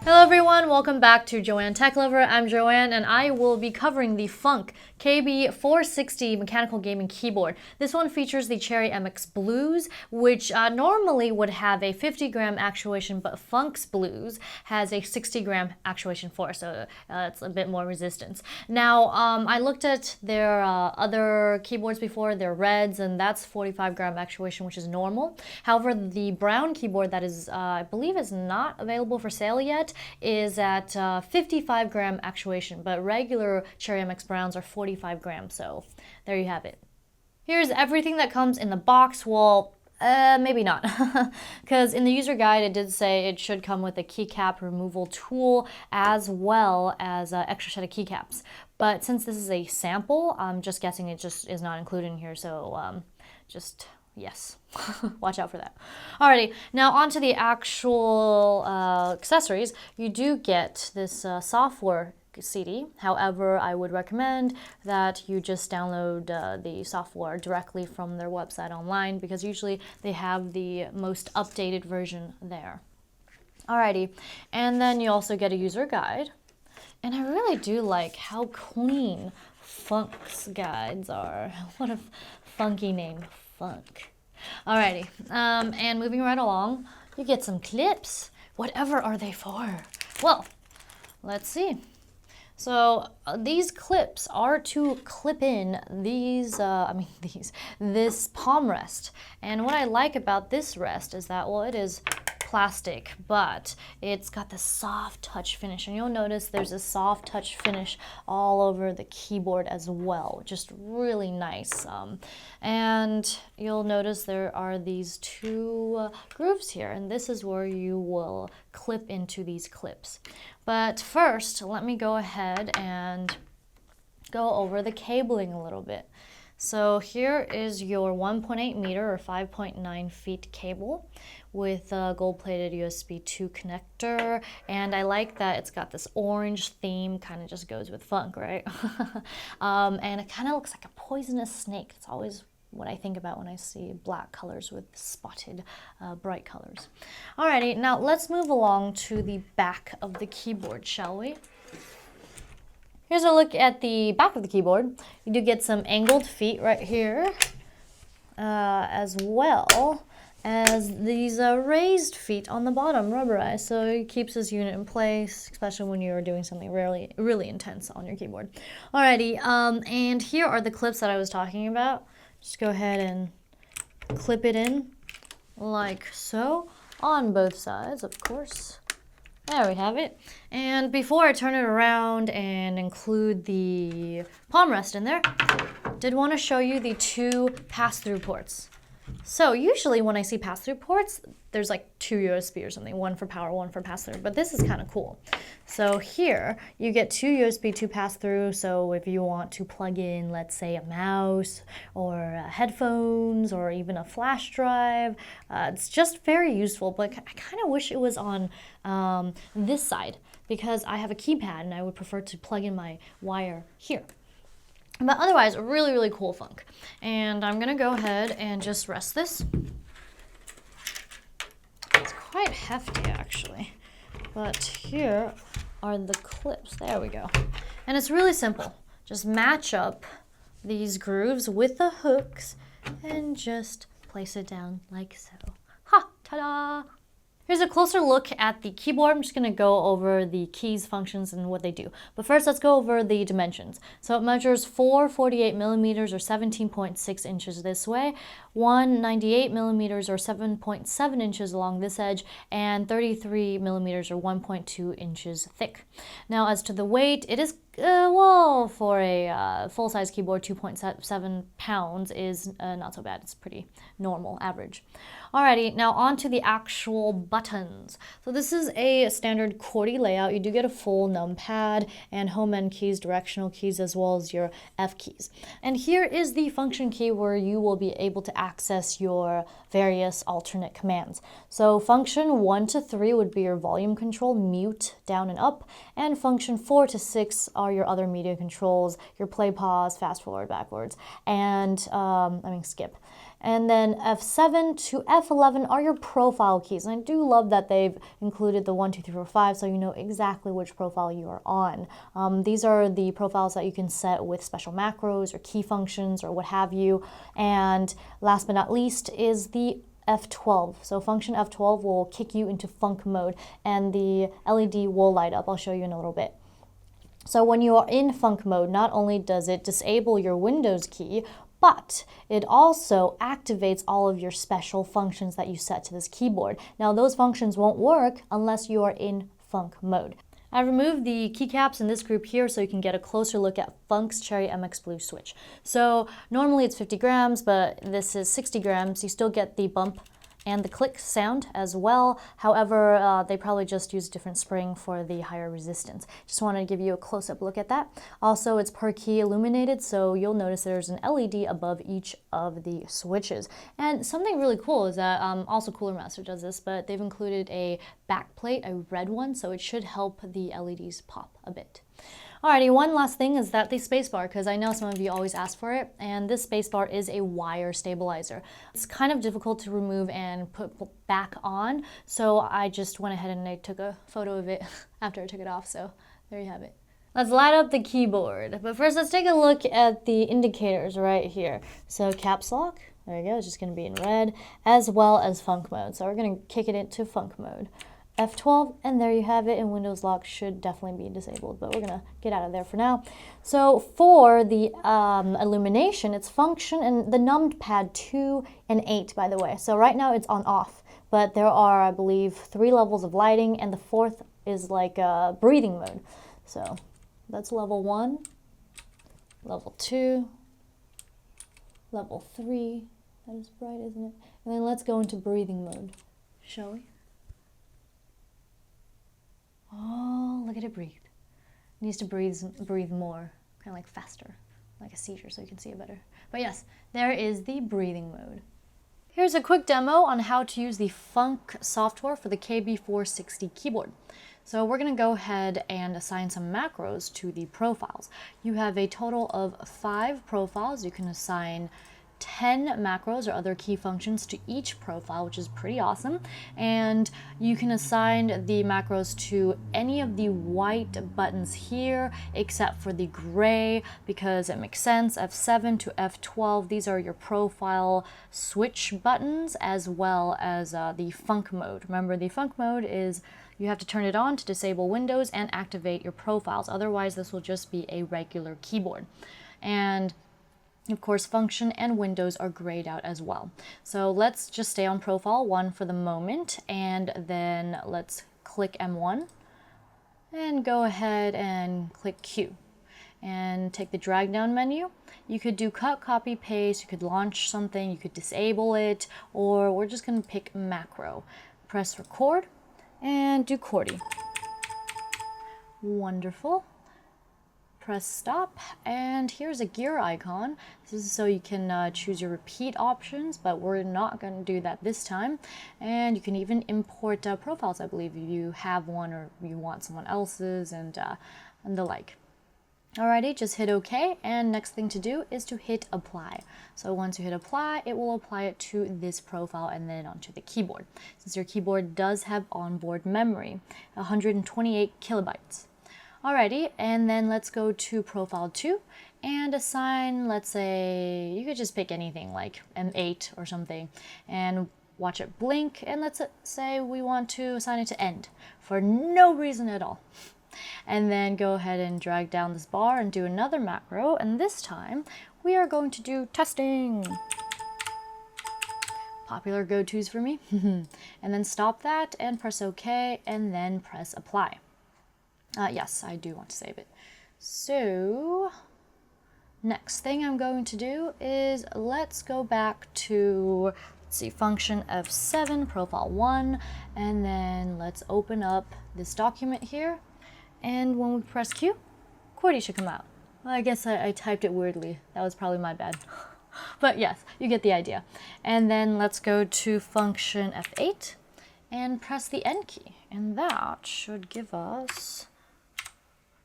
Hello everyone, welcome back to JoanneTechLover. I'm Joanne and I will be covering the Func KB-460 mechanical gaming keyboard. This one features the Cherry MX Blues, which normally would have a 50-gram actuation, but Func's Blues has a 60-gram actuation force, so it's a bit more resistance. Now, I looked at their other keyboards before, their reds, and that's 45-gram actuation, which is normal. However, the brown keyboard that is, I believe, is not available for sale yet, is at 55-gram actuation, but regular Cherry MX Browns are 45 grams, so there you have it. Here's everything that comes in the box. Well, maybe not, because in the user guide it did say it should come with a keycap removal tool as well as an extra set of keycaps. But since this is a sample, I'm just guessing it just is not included in here, so yes, watch out for that. Alrighty, now onto the actual accessories. You do get this software CD. However, I would recommend that you just download the software directly from their website online, because usually they have the most updated version there. Alrighty, and then you also get a user guide. And I really do like how clean Func's guides are. What a funky name, Func. Alrighty, and moving right along, you get some clips. Whatever are they for? Well, let's see. So these clips are to clip in this palm rest. And what I like about this rest is that, well, it is plastic, but it's got the soft touch finish, and you'll notice there's a soft touch finish all over the keyboard as well, just really nice. And you'll notice there are these two grooves here, and this is where you will clip into these clips. But first, let me go ahead and go over the cabling a little bit. So here is your 1.8 meter or 5.9 feet cable with a gold-plated USB 2 connector, and I like that it's got this orange theme, kind of just goes with Func, right? And it kind of looks like a poisonous snake. It's always what I think about when I see black colors with spotted bright colors. Alrighty, now let's move along to the back of the keyboard, shall we? Here's a look at the back of the keyboard. You do get some angled feet right here, as well as these raised feet on the bottom, rubberized, so it keeps this unit in place, especially when you're doing something really intense on your keyboard. Alrighty, and here are the clips that I was talking about. Just go ahead and clip it in like so, on both sides, of course. There we have it. And before I turn it around and include the palm rest in there, did want to show you the two pass-through ports. So usually when I see pass-through ports, there's like two USB or something, one for power, one for pass-through, but this is kind of cool. So here you get two USB 2 pass-through, so if you want to plug in, let's say, a mouse or headphones or even a flash drive, it's just very useful, but I kind of wish it was on this side, because I have a keypad and I would prefer to plug in my wire here. But otherwise, really cool Func. And I'm gonna go ahead and just rest this. It's quite hefty actually, but here are the clips. There we go. And it's really simple. Just match up these grooves with the hooks and just place it down like so. Ha! Ta-da! Here's a closer look at the keyboard. I'm just going to go over the keys, functions, and what they do. But first, let's go over the dimensions. So it measures 448 millimeters or 17.6 inches this way, 198 millimeters or 7.7 inches along this edge, and 33 millimeters or 1.2 inches thick. Now, as to the weight, it is well, for a full-size keyboard, 2.7 pounds is not so bad. It's pretty normal, average. Alrighty, now on to the actual buttons. So this is a standard QWERTY layout. You do get a full numpad and home end keys, directional keys, as well as your F keys. And here is the function key where you will be able to access your various alternate commands. So function 1 to 3 would be your volume control, mute, down and up, and function 4 to 6 are your other media controls, your play, pause, fast forward, backwards, and skip. And then F7 to F11 are your profile keys. And I do love that they've included the 1, 2, 3, 4, 5 so you know exactly which profile you are on. These are the profiles that you can set with special macros or key functions or what have you. And last but not least is the F12. So function F12 will kick you into Func mode and the LED will light up. I'll show you in a little bit. So when you are in Func mode, not only does it disable your Windows key, but it also activates all of your special functions that you set to this keyboard. Now those functions won't work unless you are in Func mode. I removed the keycaps in this group here so you can get a closer look at Func's Cherry MX Blue switch. So normally it's 50 grams, but this is 60 grams. You still get the bump and the click sound as well. However, they probably just use a different spring for the higher resistance. Just wanted to give you a close-up look at that. Also, it's per key illuminated, so you'll notice there's an LED above each of the switches. And something really cool is that, also Cooler Master does this, but they've included a backplate, a red one, so it should help the LEDs pop a bit. Alrighty, one last thing is that the spacebar, because I know some of you always ask for it, and this spacebar is a wire stabilizer. It's kind of difficult to remove and put back on, so I just went ahead and I took a photo of it after I took it off, so there you have it. Let's light up the keyboard, but first let's take a look at the indicators right here. So caps lock, there you go, it's just going to be in red, as well as Func mode. So we're going to kick it into Func mode. F12, and there you have it, and Windows lock should definitely be disabled, but we're gonna get out of there for now. So for the illumination, it's function and the numpad 2 and 8, by the way. So right now it's on off, but there are, I believe, 3 levels of lighting, and the 4th is like breathing mode. So that's level 1, level 2, level 3. That is bright, isn't it? And then let's go into breathing mode, shall we? Oh, look at it breathe. It needs to breathe more, kind of like faster, like a seizure, so you can see it better. But yes, there is the breathing mode. Here's a quick demo on how to use the Func software for the KB-460 keyboard. So we're going to go ahead and assign some macros to the profiles. You have a total of 5 profiles. You can assign 10 macros or other key functions to each profile, which is pretty awesome. And you can assign the macros to any of the white buttons here, except for the gray, because it makes sense. F7 to F12, these are your profile switch buttons, as well as the Func mode. Remember, the Func mode is you have to turn it on to disable Windows and activate your profiles. Otherwise, this will just be a regular keyboard. And of course, function and Windows are grayed out as well. So let's just stay on profile 1 for the moment, and then let's click M1 and go ahead and click Q and take the drag down menu. You could do cut, copy, paste, you could launch something, you could disable it, or we're just going to pick macro. Press record and do QWERTY. Wonderful. Press stop, and here's a gear icon. This is so you can choose your repeat options, but we're not going to do that this time. And you can even import profiles, I believe, if you have one or you want someone else's, and the like. Alrighty, just hit OK, and next thing to do is to hit apply. So once you hit apply, it will apply it to this profile and then onto the keyboard. Since your keyboard does have onboard memory, 128 kilobytes. Alrighty, and then let's go to profile 2 and assign, let's say, you could just pick anything like M8 or something and watch it blink, and let's say we want to assign it to end for no reason at all. And then go ahead and drag down this bar and do another macro, and this time we are going to do testing. Popular go-tos for me. And then stop that and press OK and then press apply. Yes, I do want to save it. So next thing I'm going to do is let's go back to, let's see, function F7, profile 1, and then let's open up this document here. And when we press Q, QWERTY should come out. Well, I guess I typed it weirdly. That was probably my bad. But yes, you get the idea. And then let's go to function F8 and press the N key. And that should give us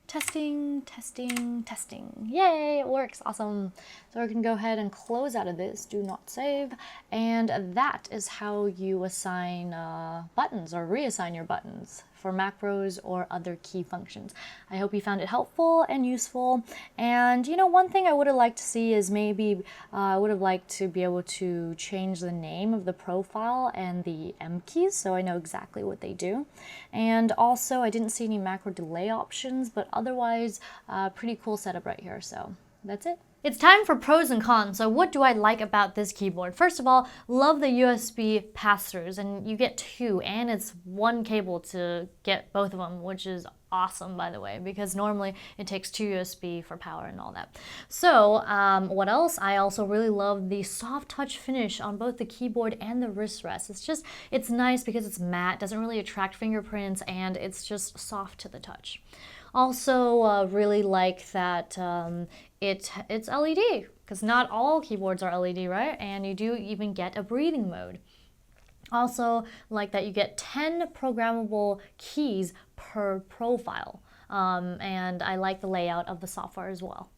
Testing, testing, testing. Yay, it works, awesome. So we can go ahead and close out of this, do not save. And that is how you assign buttons or reassign your buttons for macros or other key functions. I hope you found it helpful and useful. And you know, one thing I would have liked to see is maybe I would have liked to be able to change the name of the profile and the M keys so I know exactly what they do. And also I didn't see any macro delay options, but otherwise pretty cool setup right here. So that's it. It's time for pros and cons. So what do I like about this keyboard? First of all, love the USB pass-throughs, and you get two, and it's one cable to get both of them, which is awesome, by the way, because normally it takes two USB for power and all that. So what else? I also really love the soft touch finish on both the keyboard and the wrist rest. It's nice because it's matte, doesn't really attract fingerprints, and it's just soft to the touch. Also really like that it's LED, because not all keyboards are LED, right? And you do even get a breathing mode. Also like that you get 10 programmable keys per profile. And I like the layout of the software as well.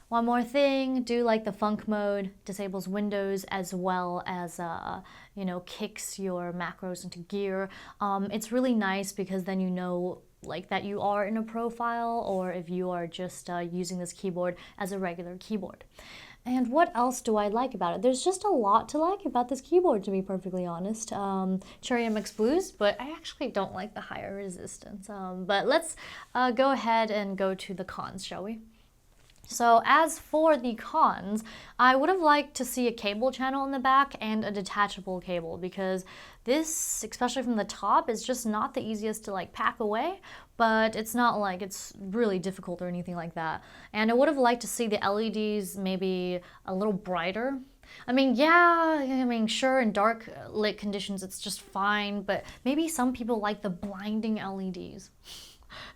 One more thing, do like the Func mode, disables windows as well as you know, kicks your macros into gear. It's really nice because then you know like that you are in a profile or if you are just using this keyboard as a regular keyboard. And what else do I like about it? There's just a lot to like about this keyboard, to be perfectly honest. Cherry MX Blues, but I actually don't like the higher resistance. But let's go ahead and go to the cons, shall we? So as for the cons, I would have liked to see a cable channel in the back and a detachable cable, because this, especially from the top, is just not the easiest to like pack away, but it's not like it's really difficult or anything like that. And I would have liked to see the LEDs maybe a little brighter. I mean, yeah, sure, in dark lit conditions it's just fine, but maybe some people like the blinding LEDs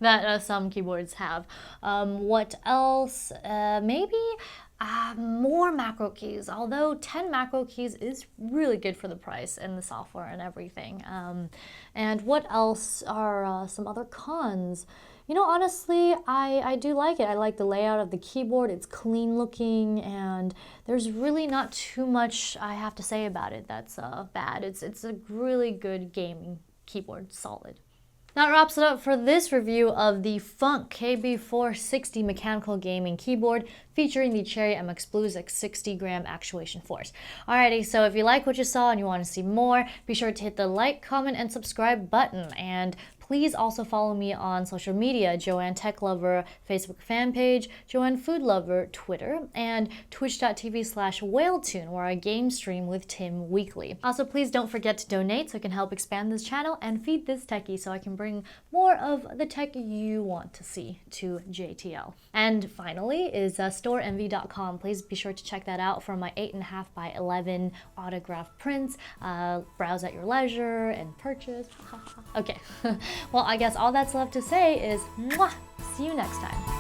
that some keyboards have. What else? Maybe more macro keys, although 10 macro keys is really good for the price and the software and everything. And what else are some other cons? You know, honestly, I do like it. I like the layout of the keyboard. It's clean looking, and there's really not too much I have to say about it that's bad. It's a really good gaming keyboard, solid. That wraps it up for this review of the Func KB-460 mechanical gaming keyboard featuring the Cherry MX Blues at 60-gram actuation force. Alrighty, so if you like what you saw and you want to see more, be sure to hit the like, comment, and subscribe button. And please also follow me on social media, JoanneTechLover Facebook fan page, JoanneFoodLover Twitter, and twitch.tv/whaletune, where I game stream with Tim weekly. Also, please don't forget to donate so I can help expand this channel and feed this techie so I can bring more of the tech you want to see to JTL. And finally is Storenvy.com. Please be sure to check that out for my 8.5 by 11 autograph prints. Browse at your leisure and purchase. Okay. Well, I guess all that's left to say is mwah! See you next time.